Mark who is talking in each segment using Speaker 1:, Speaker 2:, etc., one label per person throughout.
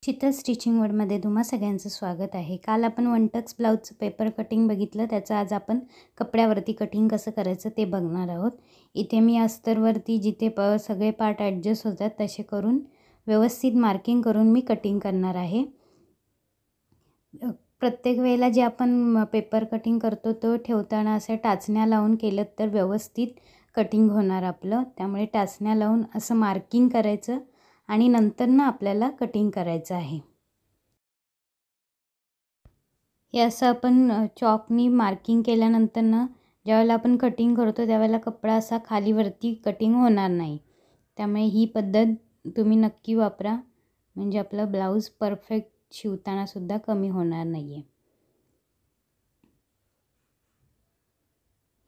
Speaker 1: Sheetal stitching वर्ल्डमध्ये तुम्हा सगळ्यांचं स्वागत आहे। काल आपण वन टक्स ब्लाउजचं पेपर कटिंग बघितलं, त्याचं आज आपण कपड्यावरती कटिंग कसं करायचं ते बघणार आहोत। इथे मी अस्तरवरती जिथे सगळे पार्ट ॲडजस्ट होतात तसे करून व्यवस्थित मार्किंग करून मी कटिंग करणार आहे। प्रत्येक वेळेला जे आपण पेपर कटिंग करतो तो ठेवताना असं टाचण्या लावून केलं तर व्यवस्थित कटिंग होणार आपलं। त्यामुळे टाचण्या लावून असं मार्किंग करायचं आणि नंतर ना आपल्याला कटिंग करायचं आहे। हे असं आपण चॉकनी मार्किंग केल्यानंतर ना ज्यावेळेला आपण कटिंग करतो त्यावेळेला कपडा असा खालीवरती कटिंग होणार नाही। त्यामुळे ही पद्धत तुम्ही नक्की वापरा, म्हणजे आपला ब्लाउज परफेक्ट शिवताना सुद्धा कमी होणार नाहीये।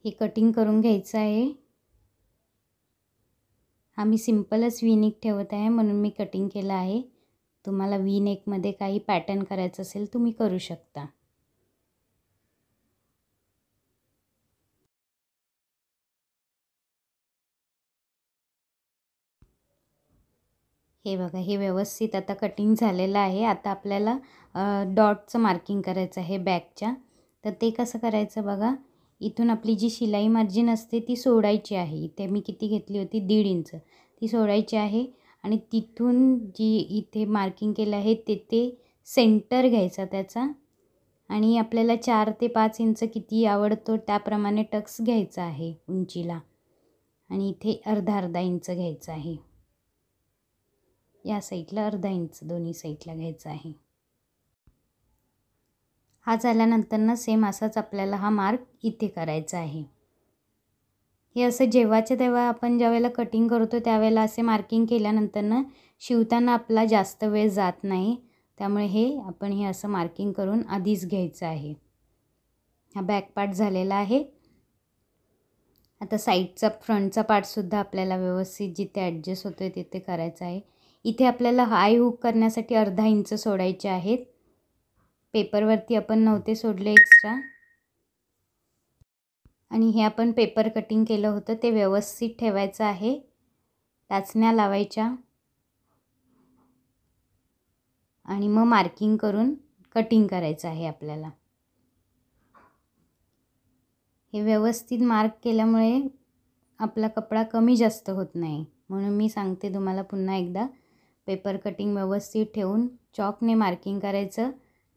Speaker 1: हे कटिंग करून घ्यायचं आहे। आम्ही सिंपलच वी नेक ठेवत आहे म्हणून मी कटिंग केलं आहे। तुम्हाला वी नेकमध्ये काही पॅटर्न करायचं असेल तुम्ही करू शकता। हे बघा, हे व्यवस्थित आता कटिंग झालेलं आहे। आता आपल्याला डॉटचं मार्किंग करायचं आहे बॅकच्या। तर ते कसं करायचं बघा, इथून आपली जी शिलाई मार्जिन असते ती सोडायची आहे। इथे मी किती घेतली होती 1.5 इंच, ती सोडायची आहे आणि तिथून जी इथे मार्किंग केलं आहे ते सेंटर घ्यायचा त्याचा आणि आपल्याला 4 ते 5 इंच किती आवडतो त्याप्रमाणे टक्स घ्यायचा आहे उंचीला आणि इथे अर्धा इंच घ्यायचा आहे। या साईडला अर्धा इंच दोन्ही साईडला घ्यायचा आहे। हा झाल्यानंतर ना सेम असाच आपल्याला हा मार्क इथे करायचा आहे। हे असं जेव्हाच्या तेव्हा आपण ज्यावेळेला कटिंग करतो त्यावेळेला असे मार्किंग केल्यानंतर ना शिवताना आपला जास्त वेळ जात नाही। त्यामुळे आपण हे असं मार्किंग करून आधीच घ्यायचं आहे। हा बॅक पार्ट झालेला आहे। आता साईडचा फ्रंटचा पार्ट सुद्धा आपल्याला व्यवस्थित जिथे ॲडजस्ट होतोय तिथे करायचा आहे। इथे आपल्याला हाय हुक करण्यासाठी अर्धा इंच सोडायचे आहेत। पेपरवरती आपण नव्हते सोडले एक्स्ट्रा, आणि हे आपण पेपर कटिंग केलं होतं ते व्यवस्थित ठेवायचं आहे। टाचण्या लावायच्या आणि मग मार्किंग करून कटिंग करायचं आहे आपल्याला। हे व्यवस्थित मार्क केल्यामुळे आपला कपडा कमी जास्त होत नाही, म्हणून मी सांगते तुम्हाला पुन्हा एकदा, पेपर कटिंग व्यवस्थित ठेवून चॉकने मार्किंग करायचं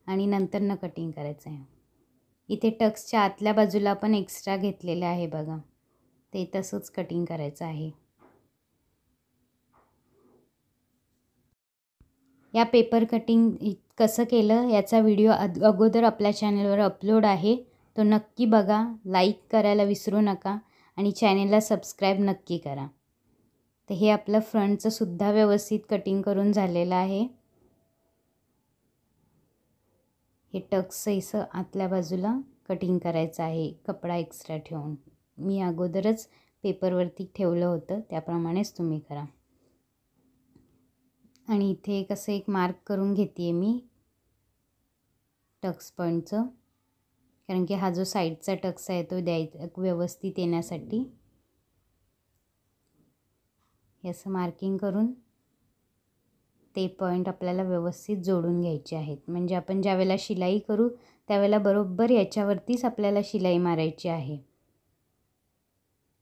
Speaker 1: आणि नंतर कटिंग करायचं आहे। इथे टक्सच्या आतल्या बाजूला आपण एक्स्ट्रा घेतलेले आहे बघा, ते तसंच कटिंग करायचं आहे। या पेपर कटिंग कसं केलं याचा व्हिडिओ अगोदर आपल्या चॅनलवर अपलोड आहे, तो नक्की बघा, लाईक करायला विसरू नका आणि चॅनलला सबस्क्राईब नक्की करा। तर हे आपलं फ्रंटचं सुद्धा व्यवस्थित कटिंग करून झालेलं आहे। हे टक्सचं आतल्या बाजूला कटिंग करायचं आहे कपडा एक्स्ट्रा ठेवून। मी अगोदरच पेपरवरती ठेवलं होतं त्याप्रमाणेच तुम्ही करा। आणि इथे कसं एक मार्क करून घेते मी टक्स पॉईंटचं, कारण की हा जो साईडचा टक्स आहे तो द्यायचा व्यवस्थित येण्यासाठी। हे असं मार्किंग करून ते पॉईंट आपल्याला व्यवस्थित जोडून घ्यायचे आहेत, म्हणजे आपण ज्यावेळेला शिलाई करू त्यावेळेला बरोबर याच्यावरतीच आपल्याला शिलाई मारायची आहे।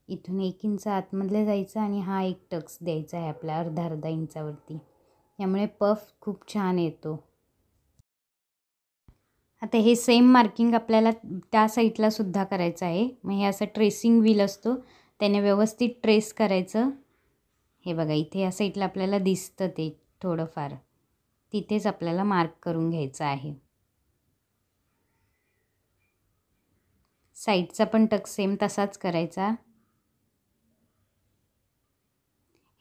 Speaker 1: इथून 1 इंच आतमधले जायचं आणि हा एक टक्स द्यायचा आहे आपल्या अर्धा इंचावरती, यामुळे पफ खूप छान येतो। आता हे सेम मार्किंग आपल्याला त्या साईडला सुद्धा करायचं आहे। मग हे असं ट्रेसिंग व्हील असतो त्याने व्यवस्थित ट्रेस करायचं। हे बघा, इथे या साईडला आपल्याला दिसतं ते थोडंफार, तिथेच आपल्याला मार्क करून घ्यायचं आहे। साईडचा पण टक्स सेम तसाच करायचा।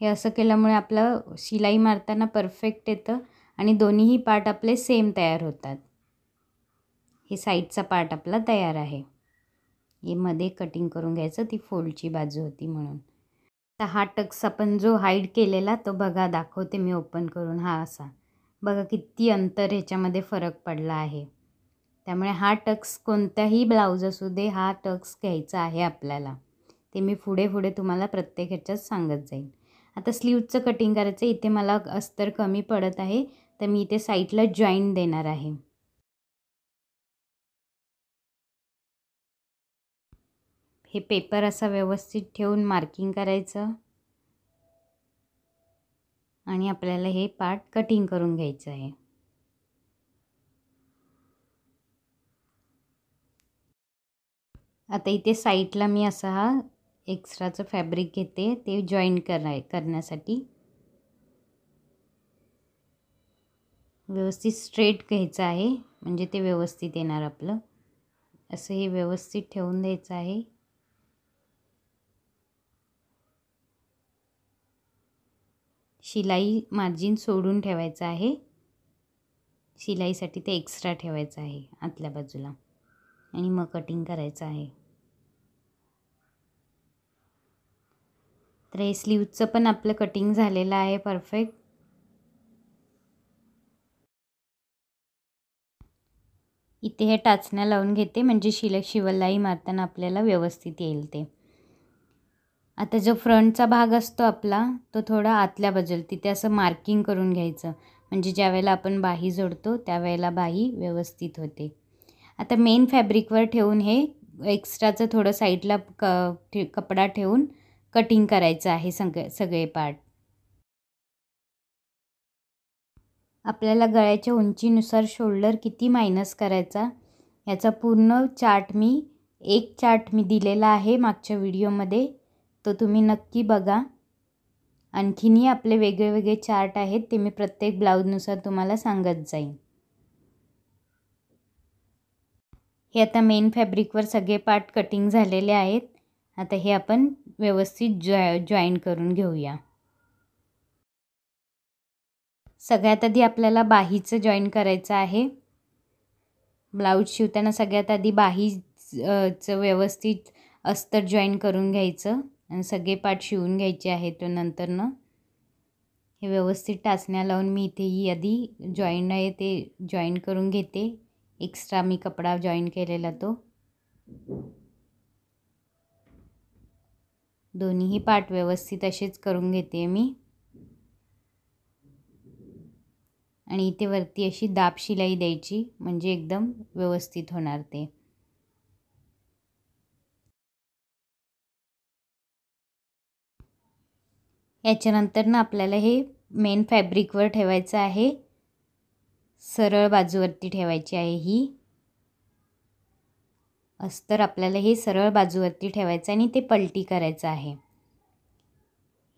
Speaker 1: हे असं केल्यामुळे आपलं शिलाई मारताना परफेक्ट येतं आणि दोन्हीही पार्ट आपले सेम तयार होतात। हे साईडचा पार्ट आपला तयार आहे। हे मध्ये कटिंग करून घ्यायचं, ती फोल्डची बाजू होती म्हणून। तर हा टक्स आपण जो हाईड केलेला तो बघा, दाखवते मी ओपन करून। हा असा बघा किती अंतर ह्याच्यामध्ये फरक पडला आहे। त्यामुळे हा टक्स कोणताही ब्लाऊज असू दे हा टक्स घ्यायचा आहे आपल्याला, ते मी पुढे तुम्हाला प्रत्येक ह्याच्यात सांगत जाईल। आता स्लीवचं कटिंग करायचं। इथे मला अस्तर कमी पडत आहे तर मी इथे साईडला जॉईंट देणार आहे. हे पेपर असा व्यवस्थित ठेवून मार्किंग करायचं आणि आपल्याला हे पार्ट कटिंग करून घ्यायचं आहे. आता इथे साईडला मी असा हा एक्स्ट्राचं फॅब्रिक घेते ते जॉईन करण्यासाठी. व्यवस्थित स्ट्रेट घ्यायचं आहे म्हणजे ते व्यवस्थित येणार आपलं. असं हे व्यवस्थित ठेवून द्यायचं आहे. शिलाई मार्जिन सोडून ठेवायचं आहे. शिलाईसाठी ते एक्स्ट्रा ठेवायचं आहे आतल्या बाजूला आणि मग कटिंग करायचं आहे. तर हे स्लीवचं पण आपलं कटिंग झालेलं आहे परफेक्ट. इथे हे टाचण्या लावून घेते म्हणजे शिवलाई मारताना आपल्याला व्यवस्थित येईल ते. आता जो फ्रंटचा भाग असतो आपला तो थोडा आतल्या बाजूला तिथे असं मार्किंग करून घ्यायचं म्हणजे ज्या वेळेला आपण बाही जोडतो त्यावेळेला बाही व्यवस्थित होते. आता मेन फॅब्रिकवर ठेवून हे एक्स्ट्राचं थोडं साईडला कपडा ठेवून कटिंग करायचं आहे सगळे पार्ट. आपल्याला गळ्याच्या उंचीनुसार शोल्डर किती मायनस करायचा याचा पूर्ण चार्ट एक चार्ट मी दिलेला आहे मागच्या व्हिडिओमध्ये, तो तुम्ही नक्की बघा. आणखीनही आपले वेगळे वेगळे चार्ट आहेत ते मी प्रत्येक ब्लाऊजनुसार तुम्हाला सांगत जाईन. हे आता मेन फॅब्रिकवर सगळे पार्ट कटिंग झालेले आहेत. आता हे आपण व्यवस्थित जॉईन करून घेऊया. सगळ्यात आधी आपल्याला बाहीचं जॉईन करायचं आहे. ब्लाऊज शिवताना सगळ्यात आधी बाहीचं व्यवस्थित अस्तर जॉईन करून घ्यायचं आणि सगळे पार्ट शिवून घ्यायचे आहेत. तो नंतरनं हे व्यवस्थित टाचण्या लावून मी इथेही आधी जॉईन आहे ते जॉईन करून घेते. एक्स्ट्रा मी कपडा जॉईन केलेला तो. दोन्हीही पार्ट व्यवस्थित असेच करून घेते मी. आणि इथे वरती अशी दाब शिलाई द्यायची म्हणजे एकदम व्यवस्थित होणार ते. याच्यानंतर ना आपल्याला हे मेन फॅब्रिकवर ठेवायचं आहे. सरळ बाजूवरती ठेवायची आहे ही अस्तर. आपल्याला हे सरळ बाजूवरती ठेवायचं आणि ते पलटी करायचं आहे.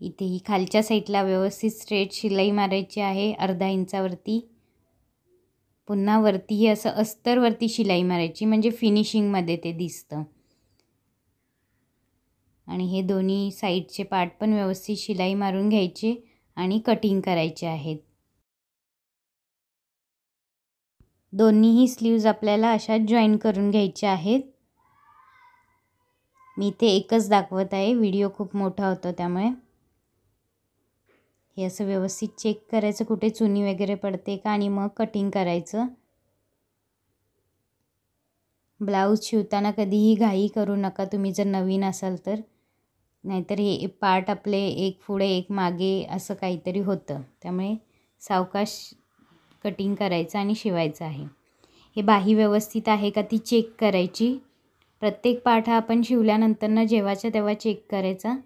Speaker 1: इथे ही खालच्या साईडला व्यवस्थित स्ट्रेट शिलाई मारायची आहे अर्धा इंचावरती. पुन्हा वरतीही असं अस्तरवरती शिलाई मारायची म्हणजे फिनिशिंगमध्ये ते दिसतं. आणि हे दोन्ही साईडचे पार्ट पण व्यवस्थित शिलाई मारून घ्यायचे आणि कटिंग करायचे आहेत. दोन्हीही स्लीव्ज आपल्याला अशा जॉईन करून घ्यायच्या आहेत. मी इथे एकच दाखवत आहे, व्हिडिओ खूप मोठा होतो त्यामुळे. हे असं व्यवस्थित चेक करायचं कुठे चुनी वगैरे पडते का आणि मग कटिंग करायचं. ब्लाऊज शिवताना कधीही घाई करू नका तुम्ही जर नवीन असाल तर, नाहीतर हे पार्ट आपले एक पुढे एक मागे असं काहीतरी होतं. त्यामुळे सावकाश कटिंग करायचं आणि शिवायचं आहे. हे बाही व्यवस्थित आहे का ती चेक करायची. प्रत्येक पार्ट हा आपण शिवल्यानंतर जेव्हाच्या तेव्हा चेक करायचा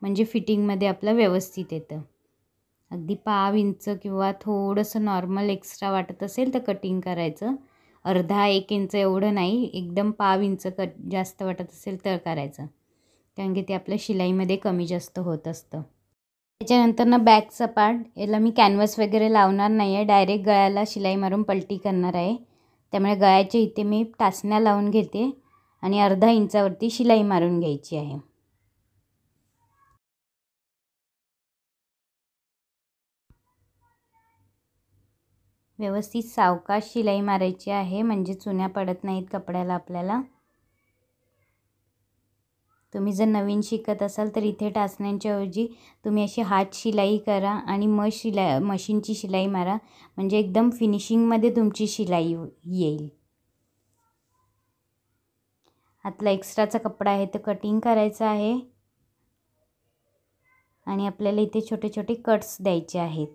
Speaker 1: म्हणजे फिटिंगमध्ये आपलं व्यवस्थित येतं. अगदी 1/2 इंच किंवा थोडंसं नॉर्मल एक्स्ट्रा वाटत असेल तर कटिंग करायचं. अर्धा 1 इंच एवढं नाही, एकदम 1/2 इंच जास्त वाटत असेल तर करायचं, कारण की ते आपल्या शिलाईमध्ये कमी जास्त होत असतं. त्याच्यानंतर बॅकचा पार्ट याला मी कॅनव्हास वगैरे लावणार नाही आहे, डायरेक्ट गळ्याला शिलाई मारून पलटी करणार आहे. त्यामुळे गळ्याच्या इथे मी टाचण्या लावून घेते आणि अर्धा इंचावरती शिलाई मारून घ्यायची आहे. व्यवस्थित सावकाश शिलाई मारायची आहे म्हणजे चुन्या पडत नाहीत कपड्याला आपल्याला. तुम्ही जर नवीन शिकत असाल तर इथे टाचण्यांच्या ऐवजी तुम्ही अशी हात शिलाई करा आणि मशीनची शिलाई मारा म्हणजे एकदम फिनिशिंगमध्ये तुमची शिलाई येईल. आतला एक्स्ट्राचा कपडा आहे तो कटिंग करायचा आहे आणि आपल्याला इथे छोटे छोटे कट्स द्यायचे आहेत.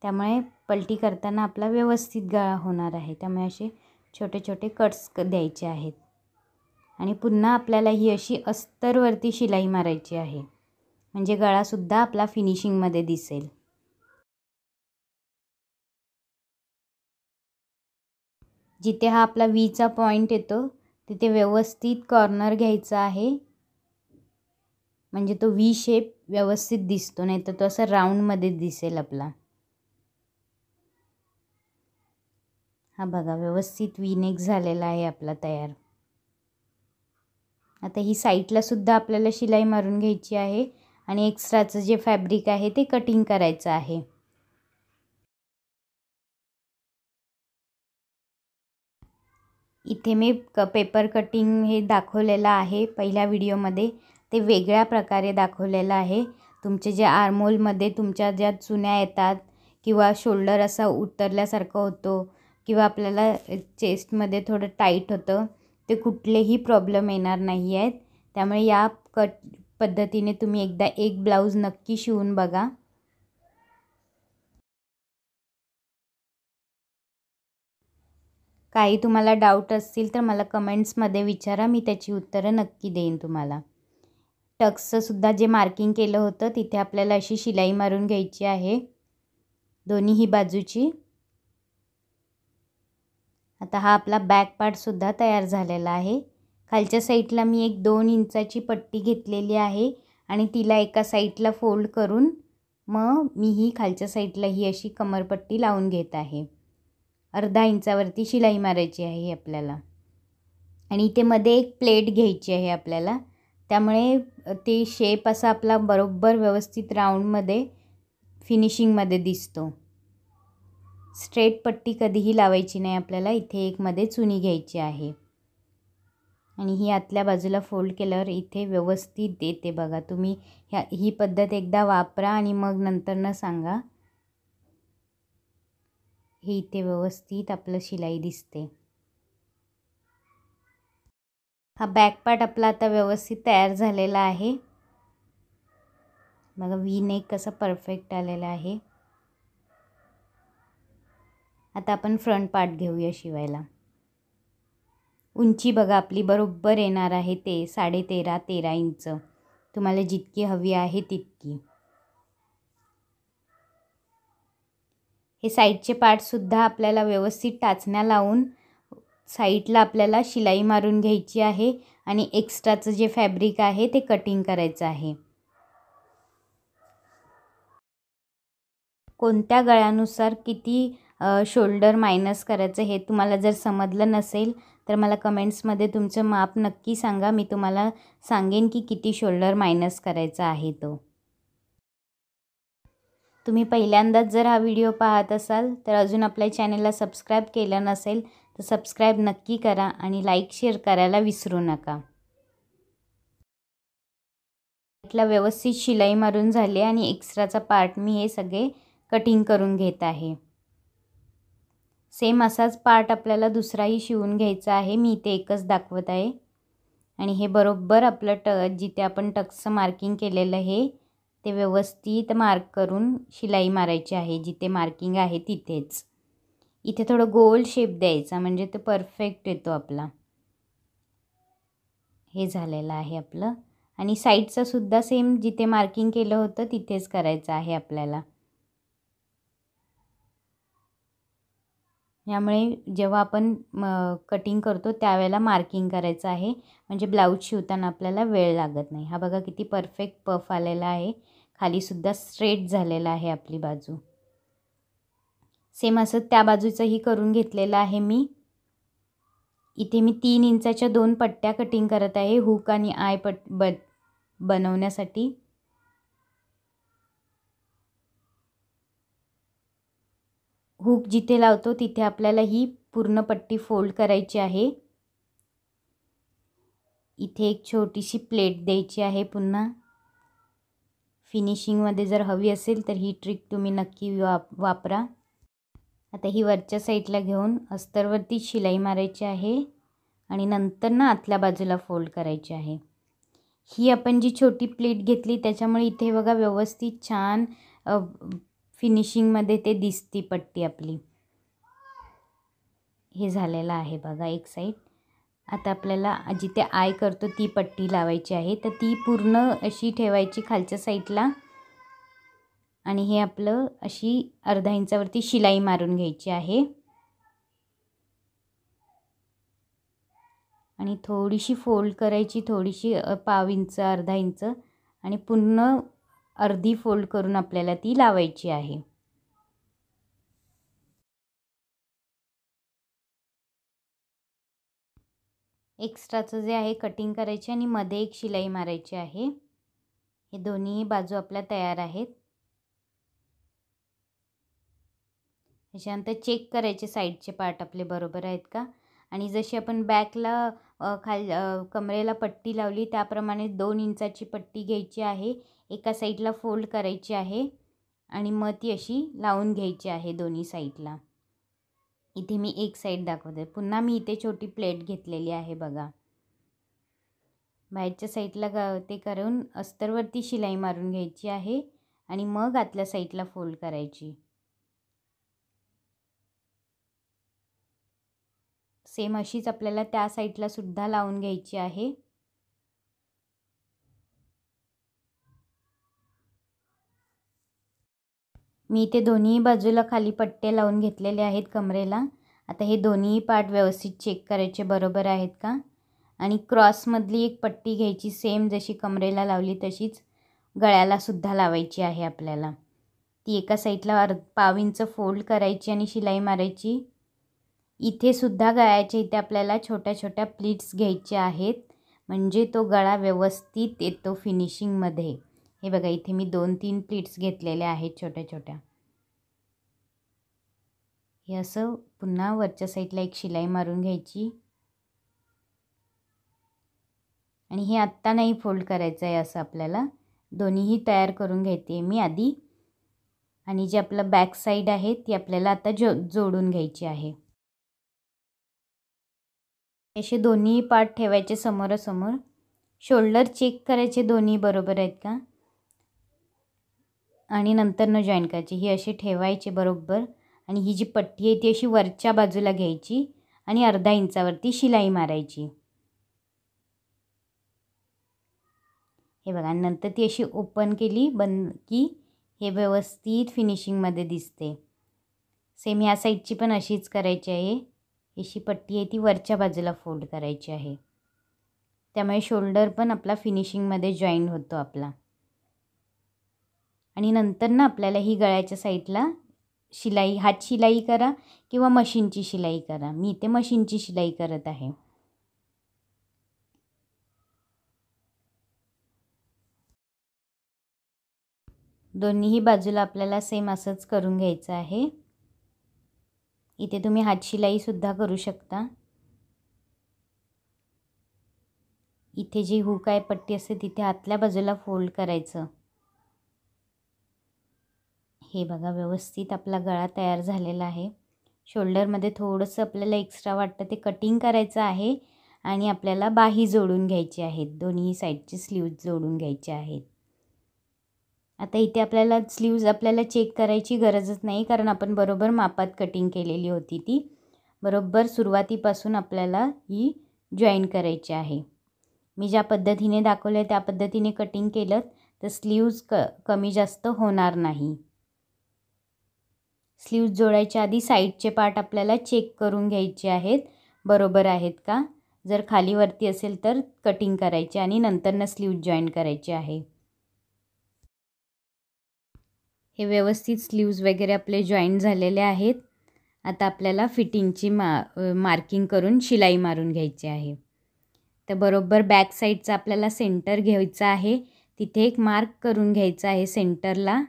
Speaker 1: त्यामुळे पलटी करताना आपला व्यवस्थित गळा होणार आहे. त्यामुळे असे छोटे छोटे कट्स द्यायचे आहेत. आणि पुन्हा आपल्याला ही अशी अस्तरवरती शिलाई मारायची आहे, म्हणजे गळासुद्धा आपला फिनिशिंगमध्ये दिसेल. जिथे हा आपला व्हीचा पॉईंट येतो तिथे व्यवस्थित कॉर्नर घ्यायचा आहे, म्हणजे तो व्ही शेप व्यवस्थित दिसतो, नाही तर तो असं राऊंडमध्ये दिसेल आपला. हा बघा व्यवस्थित व्ही नेक झालेला आहे आपला तयार. आता ही साईडला सुद्धा आपल्याला शिलाई मारून घ्यायची आहे आणि एक्स्ट्राचं जे फॅब्रिक आहे ते कटिंग करायचं आहे. इथे मी पेपर कटिंग हे दाखवलेलं आहे पहिल्या व्हिडिओमध्ये, ते वेगळ्या प्रकारे दाखवलेलं आहे. तुमचे जे आर्महोलमध्ये तुमच्या ज्या चुन्या येतात किंवा शोल्डर असा उतरल्यासारखं होतो किंवा आपल्याला चेस्टमध्ये थोडं टाईट होतं, ते कुठलेही प्रॉब्लेम येणार नाही आहेत. त्यामुळे या पद्धतीने तुम्ही एकदा एक ब्लाऊज नक्की शिवून बघा. काही तुम्हाला डाऊट असतील तर मला कमेंट्समध्ये विचारा, मी त्याची उत्तरं नक्की देईन तुम्हाला. टक्सचं सुद्धा जे मार्किंग केलं होतं तिथे आपल्याला अशी शिलाई मारून घ्यायची आहे दोन्हीही बाजूची. आता हा आपला बॅक पार्टसुद्धा तयार झालेला आहे. खालच्या साईडला मी एक 2 इंचाची पट्टी घेतलेली आहे आणि तिला एका साईडला फोल्ड करून मग मी ही खालच्या साईडला ही अशी कमरपट्टी लावून घेत आहे. अर्धा इंचावरती शिलाई मारायची आहे आपल्याला. आणि इथे मध्ये एक प्लेट घ्यायची आहे आपल्याला, त्यामुळे ते शेप असा आपला बरोबर व्यवस्थित राऊंडमध्ये फिनिशिंगमध्ये दिसतो. स्ट्रेट पट्टी कधीही लावायची नाही आपल्याला. इथे एक मध्ये चुनी घ्यायची आहे आणि ही आतल्या बाजूला फोल्ड केल्यावर इथे व्यवस्थित येते बघा. तुम्ही ही पद्धत एकदा वापरा आणि मग नंतरनं सांगा. हे इथे व्यवस्थित आपलं शिलाई दिसते. हा बॅक पार्ट आपला आता व्यवस्थित तयार झालेला आहे बघा. व्ही नेक कसं परफेक्ट आलेला आहे. आता आपण फ्रंट पार्ट घेऊया शिवायला. उंची बघा आपली बरोबर येणार आहे ते 13.5-13 इंच. तुम्हाला जितकी हवी आहे तितकी. हे साईडचे पार्टसुद्धा आपल्याला व्यवस्थित टाचण्या लावून साईडला आपल्याला शिलाई मारून घ्यायची आहे आणि एक्स्ट्राचं जे फॅब्रिक आहे ते कटिंग करायचं आहे. कोणत्या गळ्यानुसार किती शोल्डर मायनस करायचं हे तुम्हाला जर समजलं नसेल तर मला कमेंट्समध्ये तुमचं माप नक्की सांगा. मी तुम्हाला सांगेन की किती शोल्डर मायनस करायचा आहे तो. तुम्ही पहिल्यांदाच जर हा व्हिडिओ पाहत असाल तर अजून आपल्या चॅनलला सबस्क्राईब केलं नसेल तर सबस्क्राईब नक्की करा आणि लाईक शेअर करायला विसरू नका. इथला व्यवस्थित शिलाई मारून झाली आणि एक्स्ट्राचा पार्ट मी हे सगळे कटिंग करून घेत आहे. सेम असाच पार्ट आपल्याला दुसराही शिवून घ्यायचा आहे. मी इथे एकच दाखवत आहे. आणि हे बरोबर आपलं जिथे आपण टक्सचं मार्किंग केलेलं आहे ते व्यवस्थित मार्क करून शिलाई मारायची आहे. जिथे मार्किंग आहे तिथेच. इथे थोडं गोल शेप द्यायचा म्हणजे ते परफेक्ट येतो आपला. हे झालेलं आहे आपलं. आणि साईडचं सुद्धा सेम जिथे मार्किंग केलं होतं तिथेच करायचं आहे आपल्याला. यामुळे जेव्हा आपण कटिंग करतो त्यावेळेला मार्किंग करायचं आहे, म्हणजे ब्लाऊज शिवताना आपल्याला वेळ लागत नाही. हा बघा किती परफेक्ट पफ आलेला आहे. खालीसुद्धा स्ट्रेट झालेला आहे आपली बाजू. सेम असं त्या बाजूचंही करून घेतलेलं आहे मी. इथे मी 3 इंचाच्या 2 पट्ट्या कटिंग करत आहे हुक आणि आय बनवण्यासाठी. हुक जिथे लावतो तिथे आपल्याला ही पूर्ण पट्टी फोल्ड करायची आहे. इथे एक छोटीशी प्लेट द्यायची आहे पुन्हा. फिनिशिंगमध्ये जर हवी असेल तर ही ट्रिक तुम्ही नक्की वापरा. आता ही वरच्या साईडला घेऊन अस्तरवरती शिलाई मारायची आहे आणि नंतर ना आतल्या बाजूला फोल्ड करायची आहे. ही आपण जी छोटी प्लेट घेतली त्याच्यामुळे इथे बघा व्यवस्थित छान फिनिशिंगमध्ये ते दिसती पट्टी आपली. हे झालेलं आहे बघा एक साईड. आता आपल्याला जिथे आय करतो ती पट्टी लावायची आहे. तर ती पूर्ण अशी ठेवायची खालच्या साईडला आणि हे आपलं अशी अर्धा इंचावरती शिलाई मारून घ्यायची आहे आणि थोडीशी फोल्ड करायची, थोडीशी पाव इंच अर्धा इंच आणि पूर्ण अर्धी फोल्ड करून आपल्याला ती लावायची आहे. एक्स्ट्राचं जे आहे कटिंग करायचे आणि मध्ये एक शिलाई मारायची आहे. हे दोन्ही बाजू आपल्या तयार आहेत. त्याच्यानंतर चेक करायचे साईडचे पार्ट आपले बरोबर आहेत का. आणि जशी आपण बॅकला कमरेला पट्टी लावली त्याप्रमाणे 2 इंचाची पट्टी घ्यायची आहे. एका साईडला फोल्ड करायची आहे आणि मग ती अशी लावून घ्यायची आहे दोन्ही साईडला. इथे मी एक साईड दाखवते. पुन्हा मी इथे छोटी प्लेट घेतलेली आहे बघा. बाहेरच्या साईडला ते करून अस्तरवरती शिलाई मारून घ्यायची आहे आणि मग आतल्या साईडला फोल्ड करायची. सेम अशीच आपल्याला त्या साईडला सुद्धा लावून घ्यायची आहे. मी इथे दोन्ही बाजूला खाली पट्टे लावून घेतलेले आहेत कमरेला. आता हे दोन्ही पार्ट व्यवस्थित चेक करायचे बरोबर आहेत का. आणि क्रॉसमधली एक पट्टी घ्यायची सेम जशी कमरेला लावली तशीच गळ्याला सुद्धा लावायची आहे आपल्याला. ती एका साईडला पाव इंच फोल्ड करायची आणि शिलाई मारायची. इथे सुद्धा गळ्याच्या इथे आपल्याला छोट्या छोट्या प्लीट्स घ्यायच्या आहेत म्हणजे तो गळा व्यवस्थित येतो फिनिशिंगमध्ये. हे बघा इथे मी 2-3 प्लीट्स घेतलेल्या आहेत छोट्या छोट्या. हे असं पुन्हा वरच्या साईडला एक शिलाई मारून घ्यायची आणि हे आत्ता नाही फोल्ड करायचं आहे. असं आपल्याला दोन्हीही तयार करून घेते मी आधी आणि जे आपलं बॅक साईड आहे ती आपल्याला आता जोडून घ्यायची आहे. असे दोन्ही पार्ट ठेवायचे समोरासमोर. शोल्डर चेक करायचे दोन्ही बरोबर आहेत का आणि नंतर जॉईन करायचे. ही अशी ठेवायचे बरोबर आणि ही जी पट्टी आहे ती अशी वरच्या बाजूला घ्यायची आणि अर्धा इंचावरती शिलाई मारायची. हे बघा नंतर ती अशी ओपन केली बंद की हे व्यवस्थित फिनिशिंगमध्ये दिसते. सेम ह्या साईडची पण अशीच करायची आहे. अशी पट्टी आहे ती वरच्या बाजूला फोल्ड करायची आहे. त्यामुळे शोल्डर पण आपला फिनिशिंगमध्ये जॉईन होतो आपला. आणि नंतर आपल्याला ही गळ्याच्या साईडला शिलाई हात शिलाई करा किंवा मशीनची शिलाई करा. मी इथे मशीनची शिलाई करत आहे. दोन्हीही बाजूला आपल्याला सेम असंच करून घ्यायचं आहे. इथे तुम्ही हात शिलाई सुद्धा करू शकता. इथे जी हुक आहे पट्टी असते तिथे आतल्या बाजूला फोल्ड करायचं. हे बघा व्यवस्थित आपला गळा तयार झालेला आहे. शोल्डरमध्ये थोडंसं आपल्याला एक्स्ट्रा वाटतं ते कटिंग करायचं आहे आणि आपल्याला बाही जोडून घ्यायची आहेत. दोन्ही साईडचे स्लीव्ज जोडून घ्यायचे आहेत. आता इथे आपल्याला स्लीव्ज आपल्याला चेक करायची गरजच नाही कारण आपण बरोबर मापात कटिंग केलेली होती. ती बरोबर सुरुवातीपासून आपल्याला ही जॉईन करायची आहे. मी ज्या पद्धतीने दाखवलं आहे त्या पद्धतीने कटिंग केलं तर स्लीव्ज कमी जास्त होणार नाही. स्लीव्ज जोडायच्या आधी साईडचे पार्ट आपल्याला चेक करून घ्यायचे आहेत बरोबर आहेत का. जर खालीवरती असेल तर कटिंग करायचे आणि नंतरनं स्लीव्ज जॉईन करायचे आहे. हे व्यवस्थित स्लीव्ज वगैरे आपले जॉईन झालेले आहेत. आता आपल्याला फिटिंगची मार्किंग करून शिलाई मारून घ्यायची आहे. तर बरोबर बॅक साईडचा आपल्याला सेंटर घ्यायचा आहे. तिथे एक मार्क करून घ्यायचा आहे सेंटरला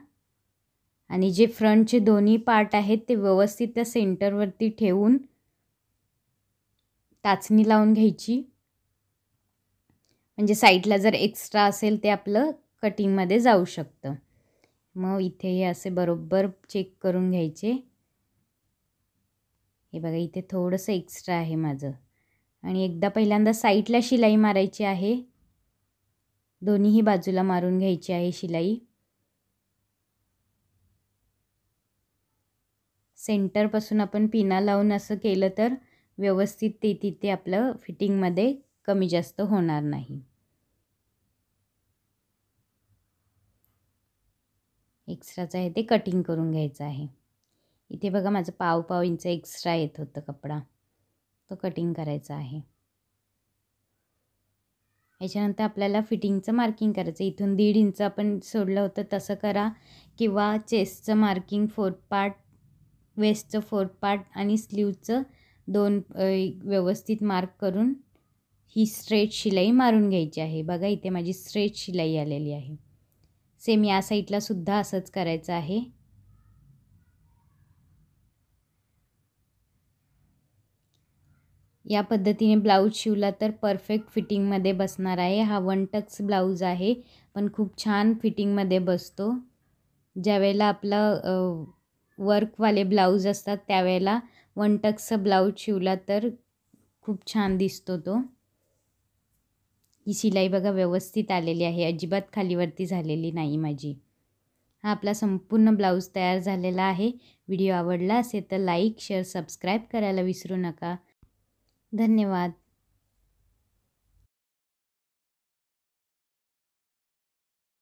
Speaker 1: आणि जे फ्रंटचे दोन्ही पार्ट आहेत ते व्यवस्थित त्या सेंटरवरती ठेवून टाचणी लावून घ्यायची. म्हणजे साईडला जर एक्स्ट्रा असेल ते आपलं कटिंगमध्ये जाऊ शकतं. मग इथे हे असे बरोबर चेक करून घ्यायचे. हे बघा इथे थोडंसं एक्स्ट्रा आहे माझं आणि एकदा पहिल्यांदा साईडला शिलाई मारायची आहे. दोन्हीही बाजूला मारून घ्यायची आहे शिलाई. सेंटरपासून आपण पिना लावून असं केलं तर व्यवस्थित ते तिथे आपलं फिटिंगमध्ये कमी जास्त होणार नाही. एक्स्ट्राचं आहे ते कटिंग करून घ्यायचं आहे. इथे बघा माझं पाव इंच एक्स्ट्रा येत होतं कपडा, तो कटिंग करायचा आहे. याच्यानंतर आपल्याला फिटिंगचं मार्किंग करायचं. इथून 1.5 इंच आपण सोडलं होतं तसं करा, किंवा चेस्टचं मार्किंग 4th पार्ट, वेस्टचं 4th पार्ट आणि स्लीवचं 2 व्यवस्थित मार्क करून ही स्ट्रेट शिलाई मारून घ्यायची आहे. बघा इथे माझी स्ट्रेट शिलाई आलेली आहे. सेम या साईडला सुद्धा असंच करायचं आहे. या पद्धतीने ब्लाऊज शिवला तर परफेक्ट फिटिंगमध्ये बसणार आहे. हा 1 टक्स ब्लाऊज आहे, पण खूप छान फिटिंगमध्ये बसतो. ज्यावेळेला आपला वर्कवाले ब्लाऊज असतात त्यावेळेला 1 टक्सचा ब्लाऊज शिवला तर खूप छान दिसतो तो. ही शिलाई बघा व्यवस्थित आलेली आहे, अजिबात खालीवरती झालेली नाही माझी. हा आपला संपूर्ण ब्लाऊज तयार झालेला आहे. व्हिडिओ आवडला असेल तर लाईक, शेअर, सबस्क्राईब करायला विसरू नका. धन्यवाद.